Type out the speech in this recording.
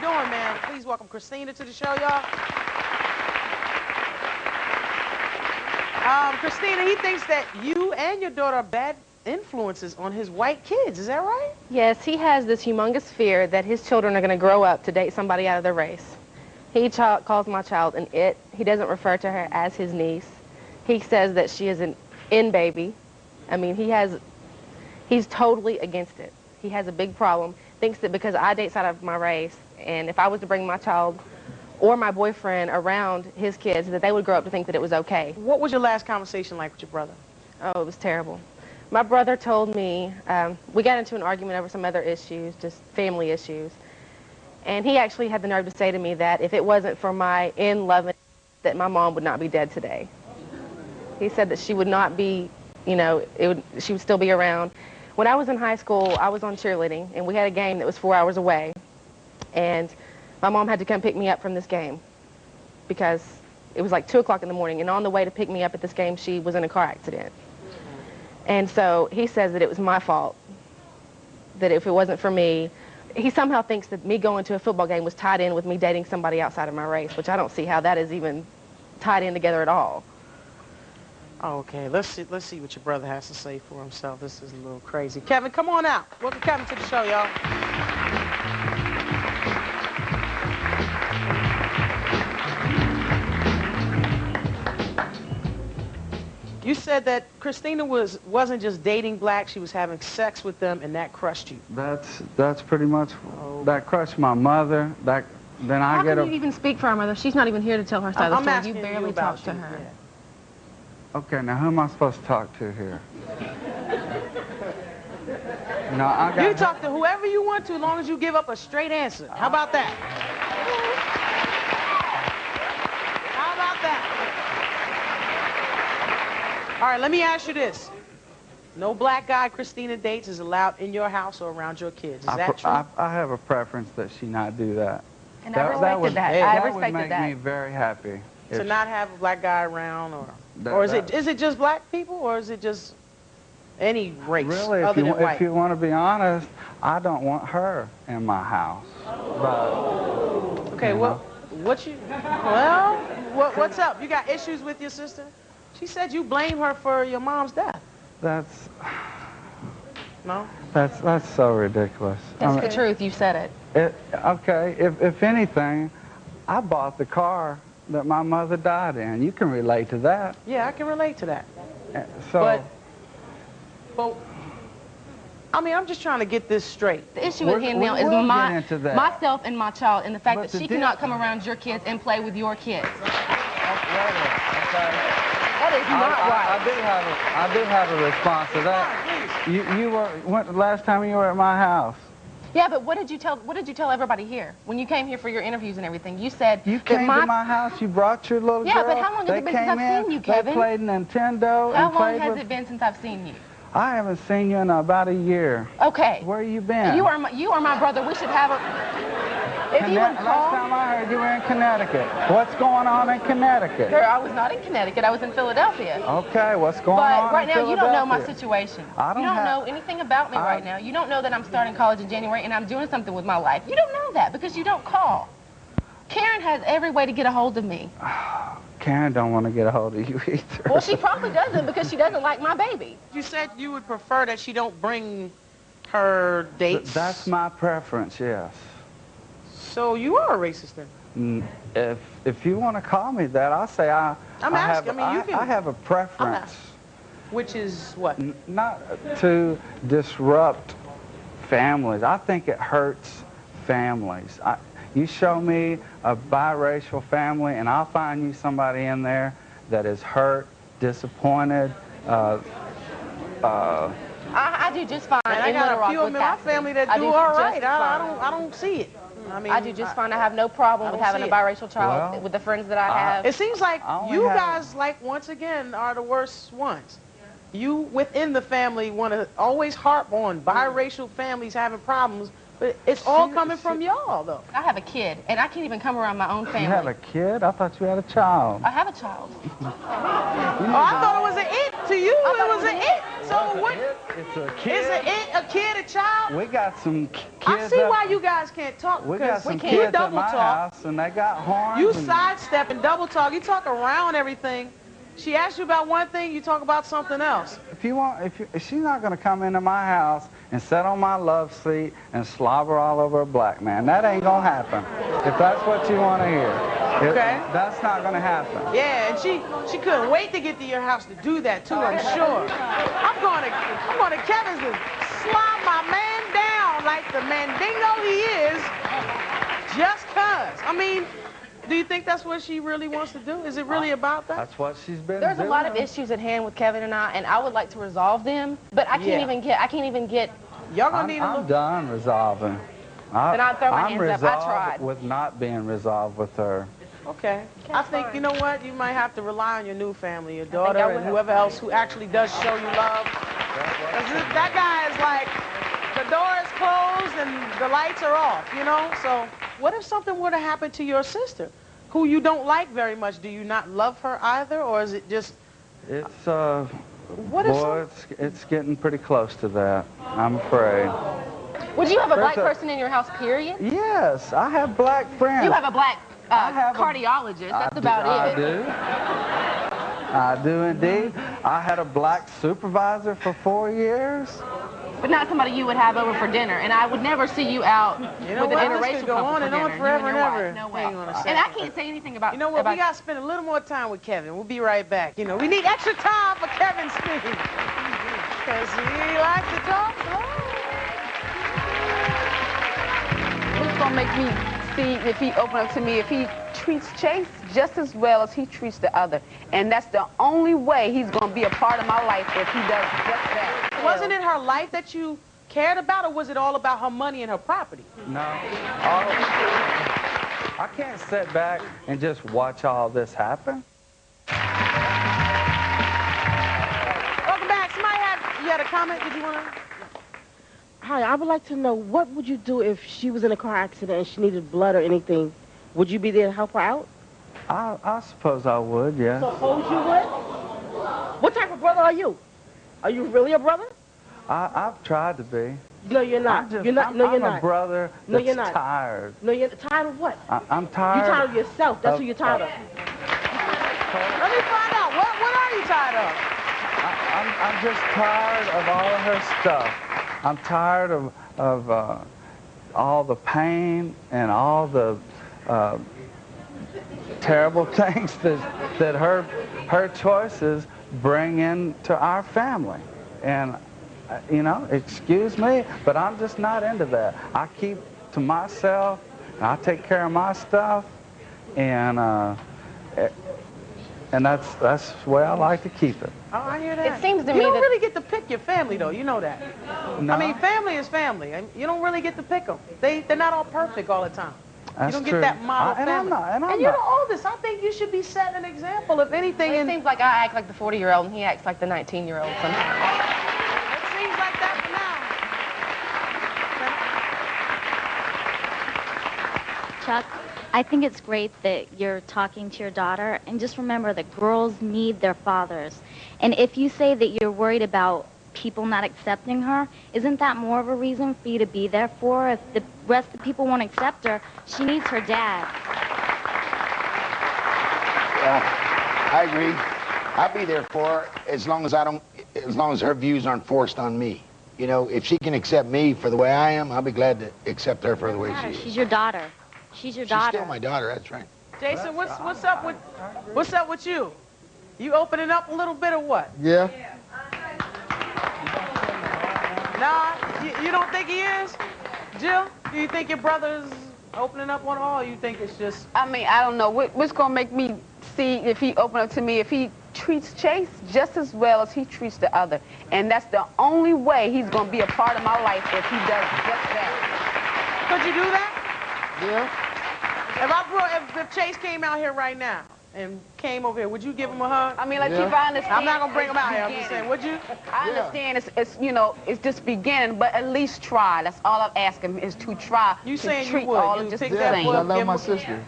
doing, man? Please welcome Christina to the show, y'all. Christina, he thinks that you and your daughter are bad influences on his white kids. Is that right? Yes, he has this humongous fear that his children are going to grow up to date somebody out of their race. He calls my child an it. He doesn't refer to her as his niece. He says that she is an in baby. I mean, he's totally against it. He has a big problem. Thinks that because I date side of my race, and if I was to bring my child or my boyfriend around his kids, that they would grow up to think that it was okay. What was your last conversation like with your brother? Oh, it was terrible. My brother told me, we got into an argument over some other issues, just family issues. And he actually had the nerve to say to me that if it wasn't for my in-loving, that my mom would not be dead today. He said that she would not be, you know, she would still be around. When I was in high school, I was on cheerleading, and we had a game that was 4 hours away. And my mom had to come pick me up from this game because it was like 2 o'clock in the morning. And on the way to pick me up at this game, she was in a car accident. And so he says that it was my fault, that if it wasn't for me, he somehow thinks that me going to a football game was tied in with me dating somebody outside of my race, which I don't see how that is even tied in together at all. Okay, let's see what your brother has to say for himself. This is a little crazy. Kevin, come on out. Welcome Kevin to the show, y'all. You said that Christina wasn't just dating blacks, she was having sex with them, and that crushed you. That's pretty much, that crushed my mother. Then How can you even speak for our mother? She's not even here to tell her side of the story. You barely talk to her. Yeah. Okay, now who am I supposed to talk to here? No, you talk to whoever you want to, as long as you give up a straight answer. How about that? How about that? All right, let me ask you this. No black guy Christina dates is allowed in your house or around your kids. Is that true? I have a preference that she not do that. And I respected that. I respected that. That would make me very happy. To not have a black guy around, or is it just black people, or is it just any race? Really, other than white? If you want to be honest, I don't want her in my house. But okay, what's up? You got issues with your sister? She said you blame her for your mom's death. That's no. That's so ridiculous. That's the truth. You said it. Okay, if anything, I bought the car that my mother died in. You can relate to that. Yeah, I can relate to that. So, but I mean, I'm just trying to get this straight. The issue with him now is myself and my child, and the fact that she cannot come around your kids and play with your kids. That is not right. I do have a response to that. When the last time you were at my house? Yeah, but what did you tell everybody here when you came here for your interviews and everything? You said you came to my house. You brought your little girl. Yeah, but how long has it been since I've seen you, Kevin? They played Nintendo. How long has it been since I've seen you? I haven't seen you in about a year. Okay. Where you been? You are my brother. We should have a. If you would call. Last time I heard you were in Connecticut. What's going on in Connecticut? I was not in Connecticut. I was in Philadelphia. Okay, what's going on But right in now, you don't know my situation. You don't know anything about me right now. You don't know that I'm starting college in January and I'm doing something with my life. You don't know that because you don't call. Karen has every way to get a hold of me. Karen don't want to get a hold of you either. Well, she probably doesn't because she doesn't like my baby. You said you would prefer that she don't bring her dates. That's my preference, yes. So you are a racist then? If you want to call me that, I'll say I have a preference. Which is what? Not to disrupt families. I think it hurts families. You show me a biracial family, and I'll find you somebody in there that is hurt, disappointed. I do just fine. And I got a few in my family that do all right. I don't see it. I mean, I do just fine. I have no problem with having a biracial child with the friends that I have. It seems like you guys, once again, are the worst ones. You, within the family, want to always harp on biracial families having problems, but it's all coming from y'all, though. I have a kid, and I can't even come around my own family. You have a kid? I thought you had a child. I have a child. I thought it was an it To you, it was an it. So what? It's a kid. Is an it a kid, a child? We got some kids. I see why you guys can't talk. We got some we kids double at my talk. house, and they got horns. You and sidestep and double talk. You talk around everything. She asks you about one thing, you talk about something else. if she's not going to come into my house and sit on my love seat and slobber all over a black man, that ain't going to happen. If that's what you want to hear. Okay. That's not going to happen. Yeah, and she couldn't wait to get to your house to do that too, I'm sure. I'm going to Kevin's to slob my man down like the mandingo he is, just 'cause. I mean, do you think that's what she really wants to do? Is it really about that? That's what she's been There's doing. a lot of issues at hand with Kevin and I would like to resolve them, but I can't even get. Y'all gonna need a I'm little. done resolving. Then I'll throw my I'm hands up. I resolved tried. with not being resolved with her. Okay. I think, you know what? You might have to rely on your new family, your I daughter will. and whoever else who actually does show you love. 'Cause that guy is like, the door is closed and the lights are off, you know? So what if something were to happen to your sister, who you don't like very much? Do you not love her either, or is it just... It's, What if boy, it's getting pretty close to that, I'm afraid. Would you have a black person in your house, period? Yes, I have black friends. You have a black have a- cardiologist. That's about it. I do indeed. I had a black supervisor for 4 years. But not somebody you would have over for dinner. And I would never see you out You know with an what? This interracial could go couple on for and on dinner. forever You and know ever. why? No way. Hang on a second. And I can't say anything about. You know what? We got to spend a little more time with Kevin. We'll be right back. You know, we need extra time for Kevin speaking. Because he likes to talk. What's gonna make me see if he open up to me, if he treats Chase just as well as he treats the other. And that's the only way he's gonna be a part of my life, if he does just that. Wasn't it her life that you cared about, or was it all about her money and her property? No. I can't sit back and just watch all this happen. Welcome back. You had a comment? Did you want to? Hi, I would like to know, what would you do if she was in a car accident and she needed blood or anything? Would you be there to help her out? I suppose I would, yeah. Suppose you would? What type of brother are you? Are you really a brother? I've tried to be. No, you're not. You're not. No, you're I'm not. a brother No, that's you're not. tired. No, you're tired of what? I'm tired. You're tired of yourself. That's who you're tired of. Let me find out. What are you tired of? I'm just tired of all of her stuff. I'm tired of all the pain and all the terrible things that her choices bring into our family. And, you know, excuse me, but I'm just not into that. I keep to myself, and I take care of my stuff, and that's the way I like to keep it. Oh, I hear that. It seems to me you don't that- really get to pick your family, though. You know that. No. I mean, family is family. And you don't really get to pick them. They're not all perfect all the time. That's you don't true. get that model And I'm family. not, and I'm and you're not. the oldest. I think you should be setting an example, if anything. It And seems like I act like the 40-year-old and he acts like the 19-year-old sometimes. it seems like that for now. Chuck, I think it's great that you're talking to your daughter, and just remember that girls need their fathers. And if you say that you're worried about people not accepting her, isn't that more of a reason for you to be there for her? If the rest of the people won't accept her, she needs her dad. I agree. I'll be there for her as long as her views aren't forced on me. You know, if she can accept me for the way I am, I'll be glad to accept her for the way she is. She's your daughter. She's your daughter. She's still my daughter, that's right. Jason, what's up with you? You opening up a little bit or what? Yeah. Nah, you don't think he is? Jill, do you think your brother's opening up on all, or you think it's just... I mean, I don't know. What's gonna make me see if he open up to me, if he treats Chase just as well as he treats the other. And that's the only way he's gonna be a part of my life, if he does just that. Could you do that? Yeah. If Chase came out here right now and came over here, would you give him a hug? I mean, like, Yeah. if I understand... I'm not gonna bring him it's out here. I'm just beginning. saying, would you? I understand it's you know, it's just beginning, but at least try. That's all I'm asking is to try You to saying you treat would. all You of just pick the that Yeah, same. because I Give love him my a- sister.